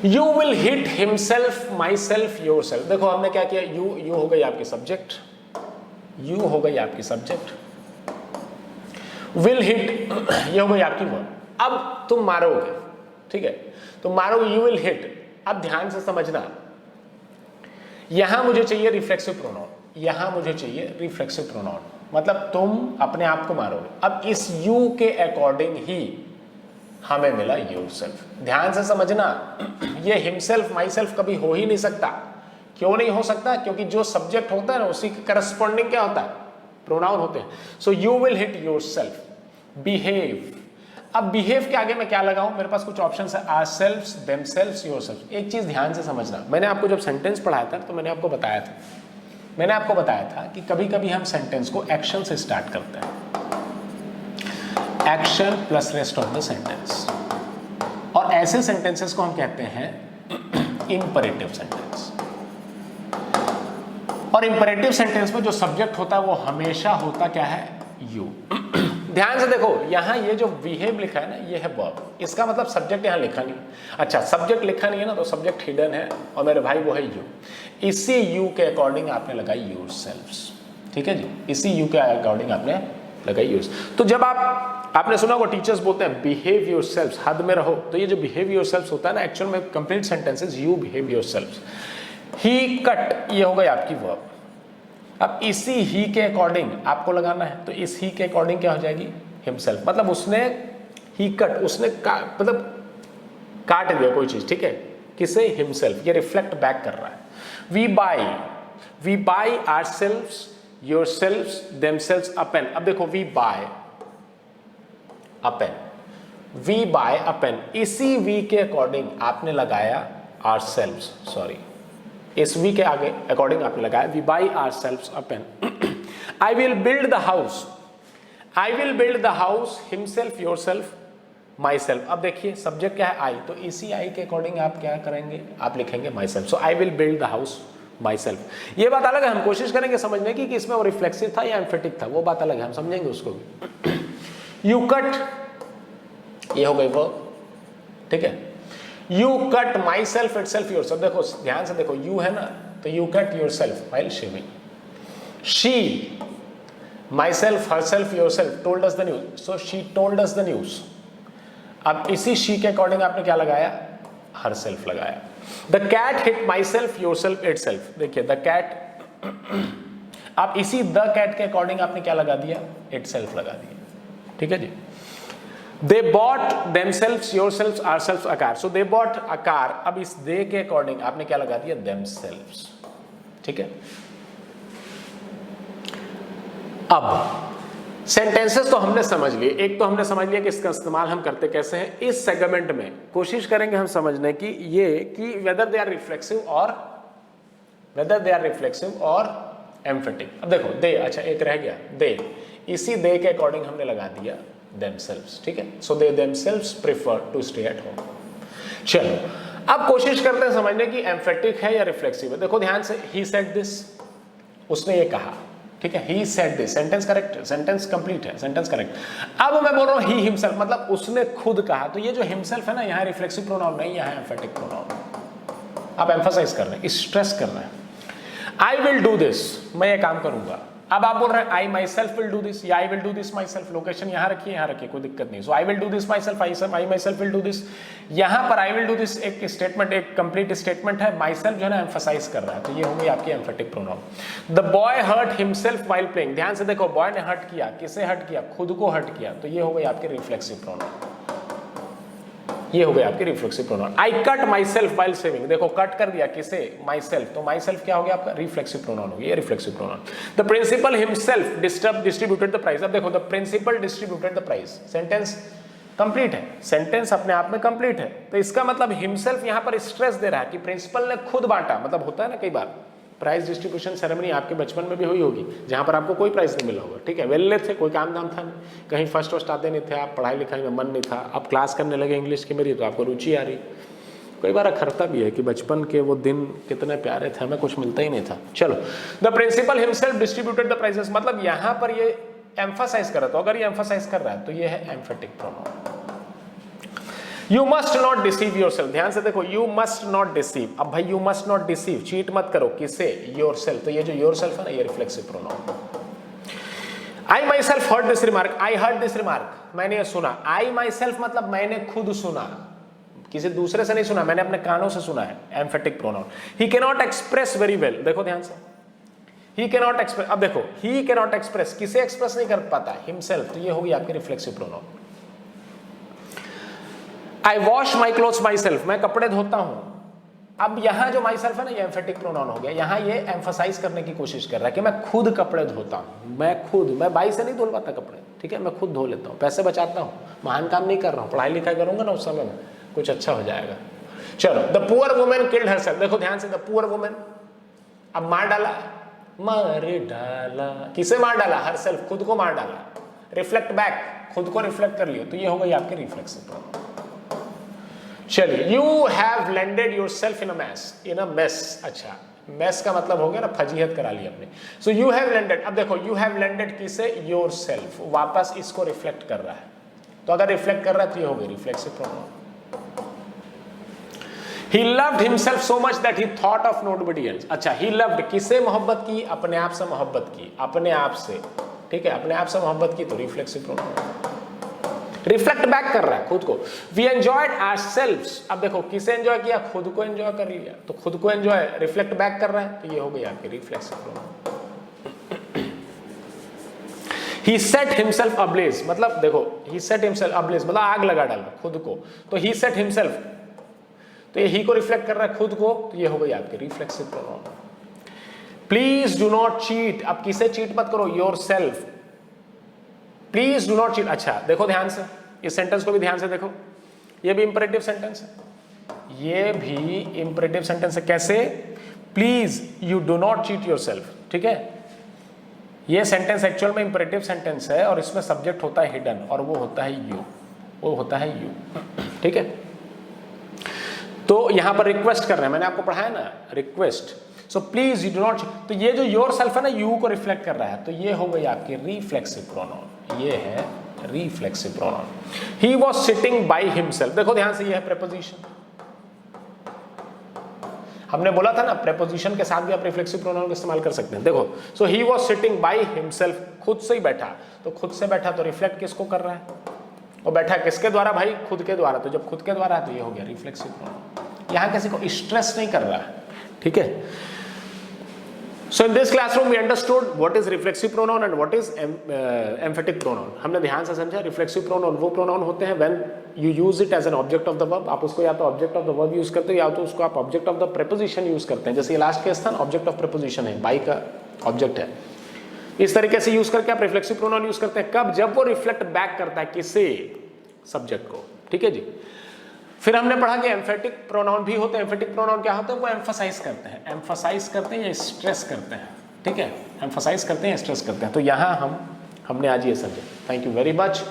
You will hit himself, my self, yourself. देखो हमने क्या किया, यू हो गई आपकी सब्जेक्ट, यू हो गई आपकी सब्जेक्ट, विल हिट ये हो गई आपकी वर्ब। अब तुम मारोगे, ठीक है, तो मारोगे, यू विल हिट। अब ध्यान से समझना, यहां मुझे चाहिए रिफ्लेक्सिव प्रोनाउन, यहां मुझे चाहिए रिफ्लेक्सिव प्रोनाउन, मतलब तुम अपने आप को मारोगे। अब इस यू के अकॉर्डिंग ही हमें मिला योरसेल्फ। ध्यान से समझना, ये हिमसेल्फ माई सेल्फ कभी हो ही नहीं सकता। क्यों नहीं हो सकता? क्योंकि जो सब्जेक्ट होता है ना उसी के करस्पॉन्डिंग क्या होता है, प्रोनाउन होते हैं। So you will hit yourself, behave. अब बिहेव के आगे मैं क्या लगाऊं? मेरे पास कुछ ऑप्शंस है, our selves, them selves, yourself. एक चीज ध्यान से समझना, मैंने आपको जब सेंटेंस पढ़ाया था तो मैंने आपको बताया था कि कभी कभी हम सेंटेंस को एक्शन से स्टार्ट करते हैं, action plus rest of the sentence, और ऐसे सेंटेंसेस को हम कहते हैं इंपरेटिव सेंटेंस। और इंपरेटिव सेंटेंस में जो सब्जेक्ट होता है वो हमेशा होता क्या है, यू। ध्यान से देखो, यहां ये जो बिहेव लिखा है ना, ये है वर्ब, इसका मतलब सब्जेक्ट यहां लिखा नहीं। अच्छा, सब्जेक्ट लिखा नहीं है ना, तो सब्जेक्ट हिडन है, और मेरे भाई वो है यू। इसी यू के अकॉर्डिंग आपने लगाई योरसेल्फ्स, ठीक है जी, इसी यू के अकॉर्डिंग आपने लगाई योर्स। तो जब आपने सुना होगा टीचर्स बोलते हैं बिहेव योरसेल्फ्स, हद में रहो, तो ये जो बिहेव योरसेल्फ्स होता है ना, एक्चुअल में complete sentences you behave yourselves. He cut, ये हो गई आपकी वर्ब। अब इसी ही के अकॉर्डिंग आपको लगाना है, तो इस ही के अकॉर्डिंग क्या हो जाएगी, हिमसेल्फ। मतलब उसने ही कट, उसने मतलब काट दिया कोई चीज, ठीक है, किसे, हिमसेल्फ। ये रिफ्लेक्ट बैक कर रहा है। We buy ourselves, yourselves, themselves a pen. अब देखो, we buy a pen, we buy a pen, इसी वी के अकॉर्डिंग आपने लगाया आवरसेल्व्स, सॉरी, इस वी के आगे अकॉर्डिंग आपने लगाया we buy ourselves a pen. I will build the house, I will build the house, himself, yourself, myself. अब देखिए सब्जेक्ट क्या है, आई, तो इसी आई के अकॉर्डिंग आप क्या करेंगे, आप लिखेंगे my self. So I will build the house my self. ये बात अलग है, हम कोशिश करेंगे समझने की कि इसमें वो रिफ्लेक्सिव था या एम्फेटिक था, वो बात अलग है, हम समझेंगे उसको भी। यू कट, ये हो गई वो, ठीक है। You cut myself, itself, yourself. देखो ध्यान से देखो, यू है ना, तो you cut yourself while shaving. She, myself, herself, yourself, told us the news, so she told us the news. अब इसी she के अकॉर्डिंग आपने क्या लगाया, हर सेल्फ लगाया। The cat hit myself, yourself, itself. देखिए the cat, अब इसी द कैट के अकॉर्डिंग आपने क्या लगा दिया, इट सेल्फ लगा दिया, ठीक है जी। They bought themselves, yourselves, ourselves a car, so they bought a car. अब इस दे के अकॉर्डिंग आपने क्या लगा दिया, देमसेल्व्स, ठीक है। अब सेंटेंसेस तो हमने समझ लिए, एक तो हमने समझ लिया कि इसका इस्तेमाल हम करते कैसे हैं। इस सेगमेंट में कोशिश करेंगे हम समझने की ये कि वेदर दे आर रिफ्लेक्सिव और एम्फेटिक। अब देखो दे, अच्छा एक रह गया दे, इसी दे के अकॉर्डिंग हमने लगा दिया themselves, ठीक है। सो दे themselves prefer to stay at home। चलो अब कोशिश करते हैं समझने की एम्फेटिक है या रिफ्लेक्सिव है। देखो ध्यान से, he said this, उसने ये कहा, ठीक है, he said this, sentence correct है, सेंटेंस कंप्लीट है, सेंटेंस करेक्ट। अब मैं बोल रहा हूं he himself, मतलब उसने खुद कहा, तो ये जो himself है ना, यहाँ रिफ्लेक्सिव प्रोनाउन नहीं, यहाँ एम्फेटिक प्रोनाउन। आप एम्फसाइज कर रहे हैं, स्ट्रेस कर रहे हैं। I will do this, मैं ये काम करूंगा। अब आप बोल रहे हैं I myself will do this, या I will do this myself. Location यहाँ रखिए, यहाँ रखिए, कोई दिक्कत नहीं। So I will do this myself, I myself will do this. यहाँ पर आई विल डू दिस एक स्टेटमेंट, एक कंप्लीट स्टेटमेंट है, माई सेल्फ जो है ना एम्फसाइज कर रहा है, तो ये होगी आपकी emphatic pronoun. The boy hurt himself while playing, ध्यान से देखो, बॉय ने हर्ट किया, किसे हर्ट किया, खुद को हर्ट किया, तो ये हो गई आपकी रिफ्लेक्सिव प्रोनाउन, ये हो गया आपकी reflexive pronoun. I cut my self while shaving, देखो कट कर दिया किसे, माई सेल्फ, तो माई सेल्फ क्या हो गया आपका, रिफ्लेक्सिव प्रोनाउन हो गया, ये reflexive pronoun. The principal himself distributed the prize. अब देखो the principal distributed the prize, sentence complete है, सेंटेंस अपने आप में कंप्लीट है, तो इसका मतलब हिमसेल्फ यहां पर स्ट्रेस दे रहा है कि प्रिंसिपल ने खुद बांटा। मतलब होता है ना कई बार प्राइज डिस्ट्रीब्यूशन सेरेमनी आपके बचपन में भी हुई होगी, जहां पर आपको कोई प्राइज नहीं मिला होगा, ठीक है, वेले थे, कोई काम धाम था नहीं, कहीं फर्स्ट वस्ट आते नहीं थे, आप पढ़ाई लिखाई में मन नहीं था, आप क्लास करने लगे इंग्लिश की मेरी, तो आपको रुचि आ रही। कई बार अखरता भी है कि बचपन के वो दिन कितने प्यारे थे, हमें कुछ मिलता ही नहीं था। चलो, the principal himself distributed the prizes, मतलब यहाँ पर ये एम्फसाइज कर रहा है, तो अगर ये एम्फसाइज कर रहा है तो ये है emphatic pronoun. You must not deceive your self, ध्यान से देखो, यू मस्ट नॉट डिसीव। अब भाई you must not deceive, cheat मत करो, किसे? Your self. तो ये जो योर सेल्फ है ना, ये reflexive pronoun. I my self heard this remark, I heard this remark, मैंने ये सुना। आई माई सेल्फ मतलब मैंने खुद सुना, किसी दूसरे से नहीं सुना, मैंने अपने कानों से सुना है, emphatic pronoun. He can not express very well, देखो ध्यान से, ही कैन नॉट एक्सप्रेस। अब देखो, ही कैन नॉट एक्सप्रेस, किसे एक्सप्रेस नहीं कर पाता? हिमसेल्फ। तो ये होगी आपकी reflexive pronoun. I wash my clothes my self, मैं कपड़े धोता हूं। अब यहां जो माई सेल्फ है ना, ये एम्फेटिक प्रोनाउन हो गया। यहां ये एम्फसाइज करने की कोशिश कर रहा है कि मैं खुद कपड़े धोता हूं, मैं खुद, मैं बाई से नहीं धो पाता कपड़े, ठीक है, मैं खुद धो लेता हूं, पैसे बचाता हूं, महान काम नहीं कर रहा हूं, पढ़ाई लिखाई करूंगा ना उस समय में कुछ अच्छा हो जाएगा। चलो, the poor women killed herself, देखो ध्यान से, द पुअर वुमेन, अब मार डाला, मार डाला, किसे मार डाला? हरसेल्फ, खुद को मार डाला। रिफ्लेक्ट बैक, खुद को रिफ्लेक्ट कर लियो, तो ये हो गई आपकी रिफ्लेक्सिव प्रोनाउन। चलिए, you have landed yourself in a mess, in a mess. अच्छा, मेस का मतलब हो गया ना, फजीहत करा ली अपने। सो यू हैव लैंडेड, अब देखो, यू हैव लैंडेड किसे? योर सेल्फ, वापस इसको रिफ्लेक्ट कर रहा है। तो अगर रिफ्लेक्ट कर रहा है तो ये हो गई reflexive pronoun. He loved himself so much that he thought of nobody else. अच्छा, he loved, किसे मोहब्बत की? अपने आप से मोहब्बत की, अपने आप से, ठीक है, अपने आप से मोहब्बत की, तो रिफ्लेक्सिव प्रोनाउन। रिफ्लेक्ट बैक कर रहा है खुद को। वी एंजॉयड ourselves, अब देखो किसे एंजॉय किया? खुद को एंजॉय कर लिया, तो खुद को एंजॉय, रिफ्लेक्ट बैक कर रहा है, तो ये हो गई आपकी reflexive pronoun. He set himself ablaze, मतलब देखो, he set himself ablaze मतलब आग लगा डाला खुद को, तो he set himself, तो ये ही को रिफ्लेक्ट कर रहा है खुद को, तो ये हो गई आपकी reflexive pronoun. Please do not cheat, अब किसे चीट मत करो? Your self. Please do not cheat. अच्छा देखो ध्यान से, इस सेंटेंस को भी ध्यान से देखो, ये भी इंपरेटिव सेंटेंस है, ये भी इंपरेटिव सेंटेंस है। कैसे? Please you do not cheat your self, ठीक है। ये सेंटेंस एक्चुअल में इंपरेटिव सेंटेंस है और इसमें सब्जेक्ट होता है हिडन, और वो होता है यू, वो होता है यू, ठीक है। तो यहां पर रिक्वेस्ट कर रहे हैं, मैंने आपको पढ़ाया ना, request. So please you do not, तो ये जो योर सेल्फ है ना, यू को रिफ्लेक्ट कर रहा है, तो ये हो गई आपकी रिफ्लेक्सिव प्रोनाउन, ये है reflexive pronoun. He was sitting by himself, देखो ध्यान से, ये है प्रेपोजिशन। हमने बोला था ना, प्रेपोजिशन के साथ भी आप रिफ्लेक्सिव प्रोनाउन का इस्तेमाल कर सकते हैं। देखो, so he was sitting by himself, खुद से ही बैठा, तो खुद से बैठा तो रिफ्लेक्ट किसको कर रहा है? और बैठा किसके द्वारा भाई? खुद के द्वारा। तो जब खुद के द्वारा है तो ये हो गया रिफ्लेक्सिव प्रोनाउन। यहां किसी को स्ट्रेस नहीं कर रहा है, ठीक है। So in this classroom we understood what is reflexive pronoun and what is emphatic pronoun. हमने ध्यान से समझा, रिफ्लेक्सिव प्रोनाउन वो प्रोनाउन होते हैं when you use it as an object of the verb. आप उसको या तो object of the verb use करते हो, या तो उसको आप object of the preposition use करते हैं। जैसे ये लास्ट केस था, ऑब्जेक्ट ऑफ प्रेपोजिशन है, बाई का ऑब्जेक्ट है। इस तरीके से यूज करके आप रिफ्लेक्सिव प्रोनाउन यूज करते हैं। कब? जब वो रिफ्लेक्ट बैक करता है किसे? सब्जेक्ट को, ठीक है जी। फिर हमने पढ़ा कि एम्फेटिक प्रोनाउन भी होते हैं। एम्फेटिक प्रोनाउन क्या होते हैं? वो एम्फसाइज करते हैं, एम्फसाइज करते हैं या स्ट्रेस करते हैं, ठीक है। एम्फसाइज करते हैं, स्ट्रेस करते हैं। तो यहां हमने आज ये समझा। Thank you very much.